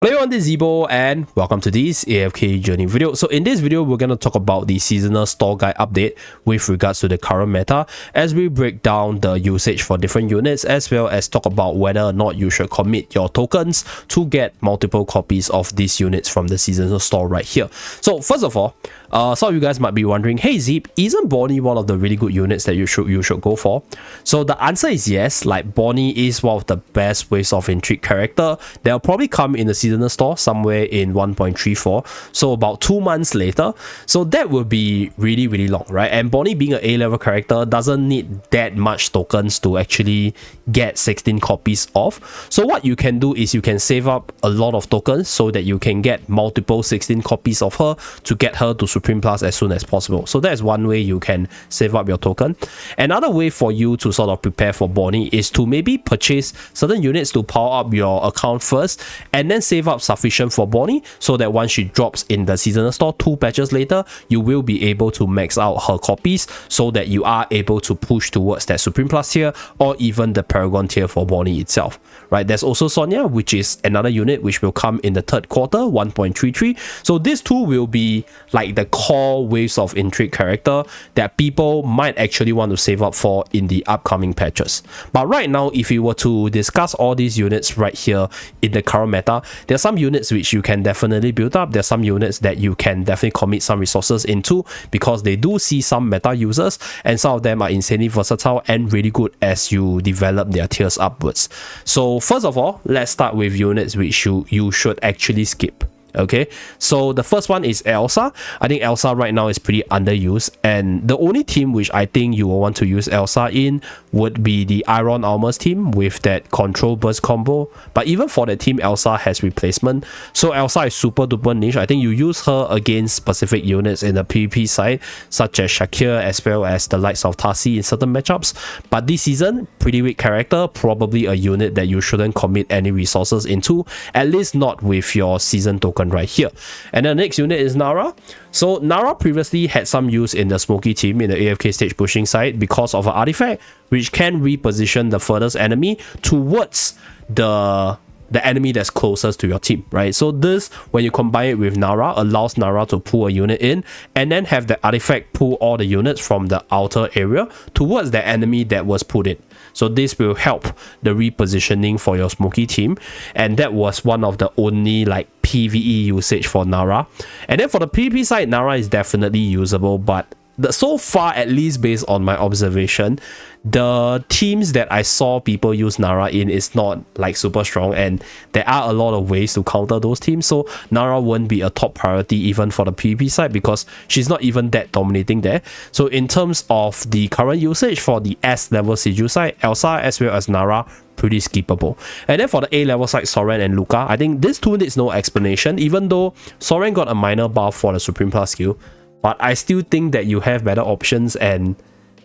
Hello everyone, this is Zeeebo and welcome to this AFK journey video. So in this video, we're going to talk about the seasonal store guide update with regards to the current meta as we break down the usage for different units, as well as talk about whether or not you should commit your tokens to get multiple copies of these units from the seasonal store right here. So first of all, some of you guys might be wondering, hey Zeep, isn't Bonnie one of the really good units that you should go for? So the answer is yes. Like, Bonnie is one of the best waves of intrigue character. They'll probably come in the seasonal store somewhere in 1.34, so about 2 months later. So that will be really long, right? And Bonnie being an A-level character doesn't need that much tokens to actually get 16 copies of. So what you can do is you can save up a lot of tokens so that you can get multiple 16 copies of her to get her to Supreme Plus as soon as possible. So that's one way you can save up your token. Another way for you to sort of prepare for Bonnie is to maybe purchase certain units to power up your account first, and then save up sufficient for Bonnie so that once she drops in the seasonal store 2 patches later, you will be able to max out her copies so that you are able to push towards that Supreme Plus tier or even the Paragon tier for Bonnie itself, right? There's also Sonia, which is another unit which will come in the third quarter, 1.33. So these two will be like the core waves of intrigue character that people might actually want to save up for in the upcoming patches. But right now, if you were to discuss all these units right here in the current meta, there's some units which you can definitely build up. There's some units that you can definitely commit some resources into because they do see some meta users, and some of them are insanely versatile and really good as you develop their tiers upwards. So first of all, let's start with units which you should actually skip. Okay, so the first one is Elsa. I think Elsa right now is pretty underused, and the only team which I think you will want to use Elsa in would be the Iron Armors team with that control burst combo. But even for that team, Elsa has replacement, so Elsa is super duper niche. I think you use her against specific units in the PvP side, such as Shakir as well as the likes of Tasi in certain matchups. But this season, pretty weak character, probably a unit that you shouldn't commit any resources into, at least not with your season token right here. And the next unit is Nara. So Nara previously had some use in the Smoky team in the AFK stage pushing side because of an artifact which can reposition the furthest enemy towards the enemy that's closest to your team, right? So this, when you combine it with Nara, allows Nara to pull a unit in and then have the artifact pull all the units from the outer area towards the enemy that was put in. So this will help the repositioning for your Smoky team, and that was one of the only like PvE usage for Nara. And then for the PvP side, Nara is definitely usable, but so far, at least based on my observation, the teams that I saw people use Nara in is not like super strong, and there are a lot of ways to counter those teams. So Nara won't be a top priority even for the PvP side because she's not even that dominating there. So in terms of the current usage for the S level Seju side, Elsa as well as Nara, pretty skippable. And then for the A level side, Soren and Luca, I think this two needs no explanation, even though Soren got a minor buff for the Supreme Plus skill. But I still think that you have better options and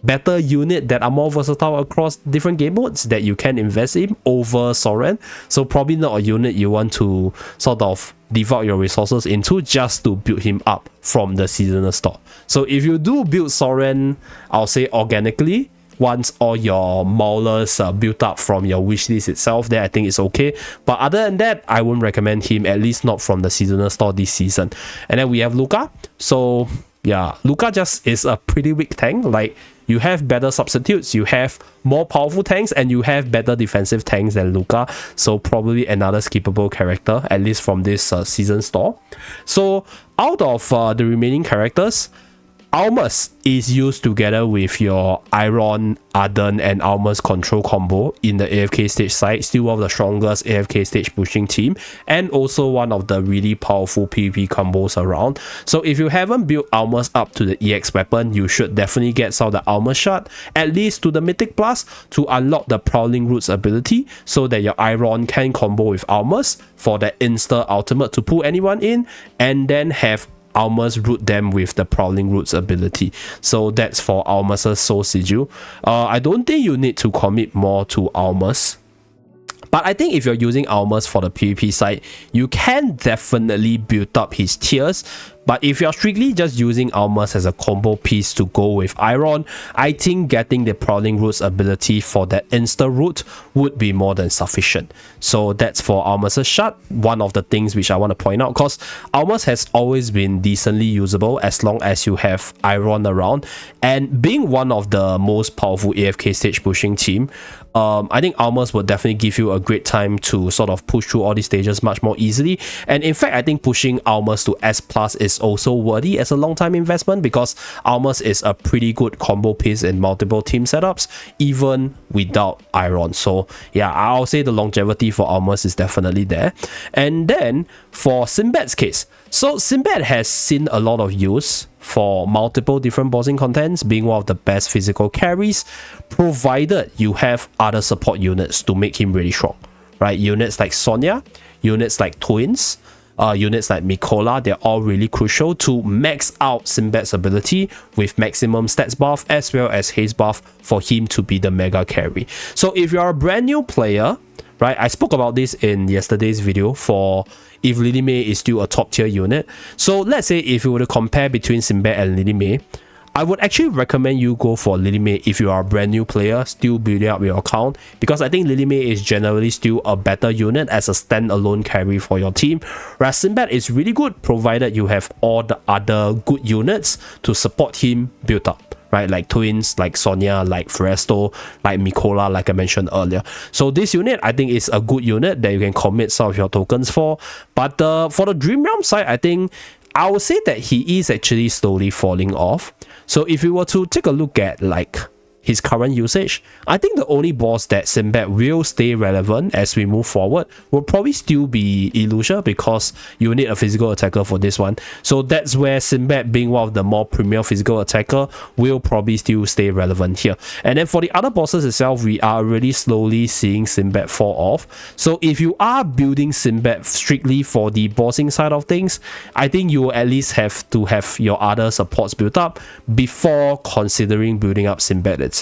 better unit that are more versatile across different game modes that you can invest in over Soren. So probably not a unit you want to sort of devote your resources into just to build him up from the seasonal store. So if you do build Soren, I'll say organically, once all your maulers are built up from your wishlist itself, then I think it's okay. But other than that, I wouldn't recommend him, at least not from the seasonal store this season. And then we have Luca. So yeah, Luca just is a pretty weak tank. Like, you have better substitutes, you have more powerful tanks, and you have better defensive tanks than Luca. So probably another skippable character, at least from this season store. So out of the remaining characters, Almas is used together with your Iron, Arden, and Almas control combo in the AFK stage side. Still one of the strongest AFK stage pushing team, and also one of the really powerful PvP combos around. So if you haven't built Almas up to the EX weapon, you should definitely get some of the Almas shot, at least to the Mythic Plus, to unlock the Prowling Roots ability, so that your Iron can combo with Almas for the insta ultimate to pull anyone in, and then have Almas root them with the Prowling Roots ability. So that's for Almas' Soul Sigil. I don't think you need to commit more to Almas. But I think if you're using Almas for the PvP side, you can definitely build up his tiers But if you're strictly just using Almas as a combo piece to go with Iron, I think getting the Prowling Root's ability for that insta root would be more than sufficient. So that's for Almas' shard. One of the things which I want to point out, because Almas has always been decently usable as long as you have Iron around, and being one of the most powerful AFK stage pushing team, I think Almas would definitely give you a great time to sort of push through all these stages much more easily. And in fact, I think pushing Almas to S+ is also worthy as a long-time investment, because Almas is a pretty good combo piece in multiple team setups, even without Iron. So yeah, I'll say the longevity for Almas is definitely there. And then for Sinbad's case, so Sinbad has seen a lot of use for multiple different bossing contents, being one of the best physical carries, provided you have other support units to make him really strong, right? Units like Sonya, units like Twins, units like Mikola, they're all really crucial to max out Sinbad's ability with maximum stats buff as well as haste buff for him to be the mega carry. So if you're a brand new player, right, I spoke about this in yesterday's video for if Lily May is still a top tier unit. So let's say if you were to compare between Sinbad and Lily May, I would actually recommend you go for Lily May if you are a brand new player still building up your account, because I think Lily May is generally still a better unit as a standalone carry for your team, whereas Sinbad is really good provided you have all the other good units to support him build up, right? Like Twins, like Sonya, like Foresto, like Mikola, like I mentioned earlier. So this unit, I think, is a good unit that you can commit some of your tokens for. But for the Dream Realm side, I think I would say that he is actually slowly falling off. So if you were to take a look at like his current usage, I think the only boss that Sinbad will stay relevant as we move forward will probably still be Illusia, because you need a physical attacker for this one. So that's where Sinbad, being one of the more premier physical attacker, will probably still stay relevant here. And then for the other bosses itself, we are really slowly seeing Sinbad fall off. So if you are building Sinbad strictly for the bossing side of things, I think you will at least have to have your other supports built up before considering building up Sinbad itself.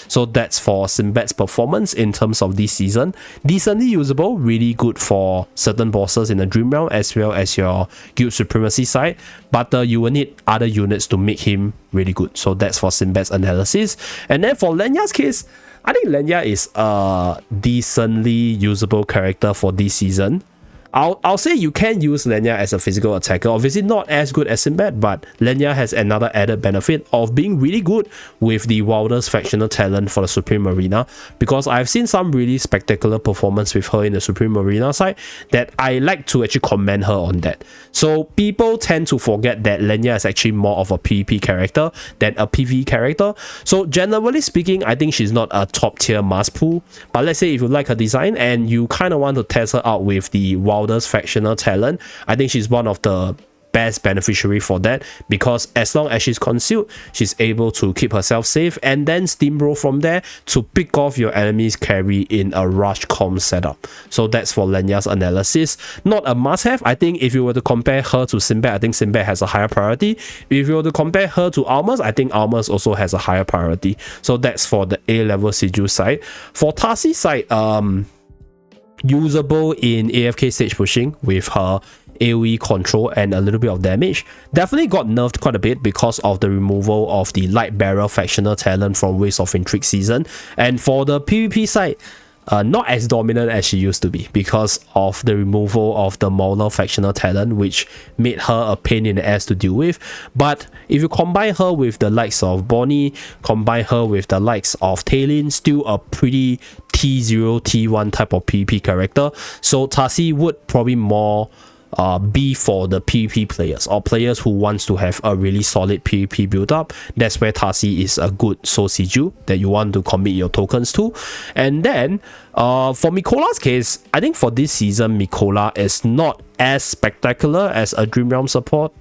So that's for Sinbad's performance in terms of this season. Decently usable, really good for certain bosses in the Dream Realm as well as your Guild Supremacy side, but you will need other units to make him really good. So that's for Sinbad's analysis. And then for Lenya's case, I think Lenya is a decently usable character for this season. I'll say you can use Lenya as a physical attacker. Obviously not as good as Sinbad, but Lenya has another added benefit of being really good with the wildest factional talent for the Supreme Arena, because I've seen some really spectacular performance with her in the Supreme Arena side that I like to actually commend her on that. So people tend to forget that Lenya is actually more of a PvP character than a PvE character. So generally speaking, I think she's not a top tier mass pool, but let's say if you like her design and you kind of want to test her out with the wildest factional talent, I think she's one of the best beneficiary for that, because as long as she's concealed, she's able to keep herself safe and then steamroll from there to pick off your enemy's carry in a rush comp setup. So that's for Lenya's analysis. Not a must-have. I think if you were to compare her to Sinbad, I think Sinbad has a higher priority. If you were to compare her to Almas, I think Almas also has a higher priority. So that's for the A-level Siju side. For Tasi's side, usable in AFK stage pushing with her AoE control and a little bit of damage. Definitely got nerfed quite a bit because of the removal of the Light Bearer factional talent from Ways of Intrigue season. And for the PvP side, not as dominant as she used to be because of the removal of the Mauler factional talent, which made her a pain in the ass to deal with. But if you combine her with the likes of Bonnie, combine her with the likes of Taylin, still a pretty T0, T1 type of PvP character. So Tasi would probably more be for the PvP players or players who wants to have a really solid PvP build up. That's where Tasi is a good Soul Siju that you want to commit your tokens to. And then for Mikola's case, I think for this season Mikola is not as spectacular as a Dream Realm support,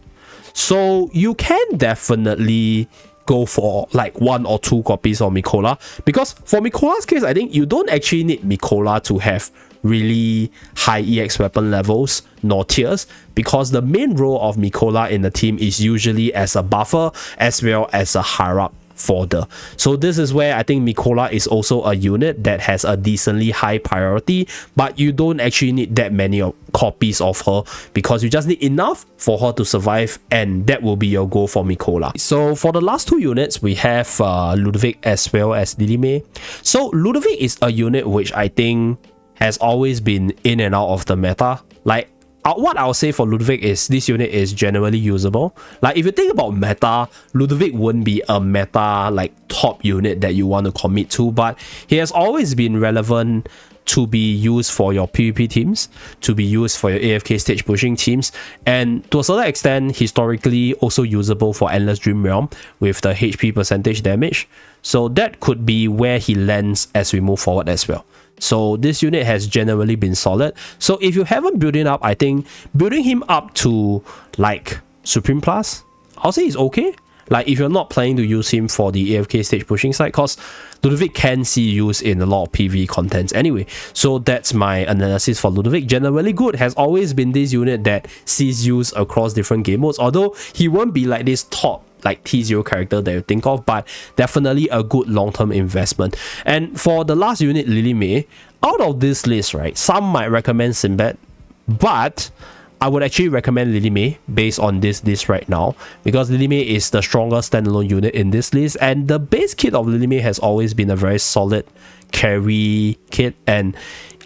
so you can definitely go for like 1 or 2 copies of Mikola, because for Mikola's case, I think you don't actually need Mikola to have really high EX weapon levels nor tiers, because the main role of Mikola in the team is usually as a buffer as well as a higher up fodder. So this is where I think Mikola is also a unit that has a decently high priority, but you don't actually need that many copies of her because you just need enough for her to survive, and that will be your goal for Mikola. So for the last two units, we have Ludovic as well as Lily May. So Ludovic is a unit which I think has always been in and out of the meta. Like, what I'll say for Ludovic is this unit is generally usable. Like, if you think about meta, Ludovic wouldn't be a meta like top unit that you want to commit to, but he has always been relevant to be used for your PvP teams, to be used for your AFK stage pushing teams, and to a certain extent historically also usable for Endless Dream Realm with the HP percentage damage. So that could be where he lands as we move forward as well. So this unit has generally been solid. So if you haven't built him up, I think building him up to like Supreme Plus, I'll say is okay. Like, if you're not planning to use him for the AFK stage pushing side, because Ludovic can see use in a lot of PvE contents anyway. So that's my analysis for Ludovic. Generally good, has always been this unit that sees use across different game modes, although he won't be like this top like T0 character that you think of, but definitely a good long-term investment. And for the last unit, Lily May, out of this list, right, some might recommend Sinbad, but I would actually recommend Lily May based on this list right now, because Lily May is the strongest standalone unit in this list, and the base kit of Lily May has always been a very solid carry kit. And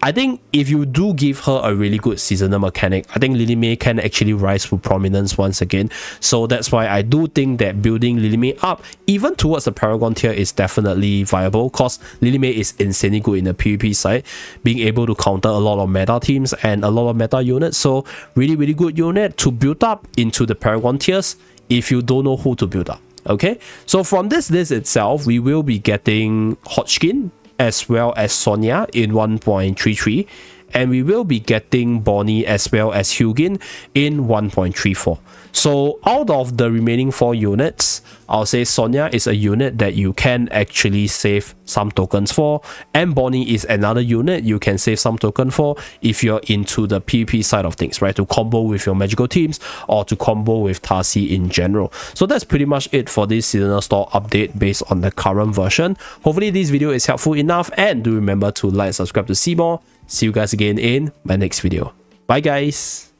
I think if you do give her a really good seasonal mechanic, I think Lily May can actually rise to prominence once again. So that's why I do think that building Lily May up even towards the Paragon tier is definitely viable, because Lily May is insanely good in the PvP side, being able to counter a lot of meta teams and a lot of meta units. So really good unit to build up into the Paragon tiers if you don't know who to build up. Okay, so from this list itself, we will be getting Hodgkin as well as Sonya in 1.33, and we will be getting Bonnie as well as Hugin in 1.34. So out of the remaining 4 units, I'll say Sonya is a unit that you can actually save some tokens for, and Bonnie is another unit you can save some token for if you're into the PvP side of things, right? To combo with your magical teams or to combo with Tarsi in general. So that's pretty much it for this seasonal store update based on the current version. Hopefully this video is helpful enough, and do remember to like and subscribe to see more. See you guys again in my next video. Bye guys.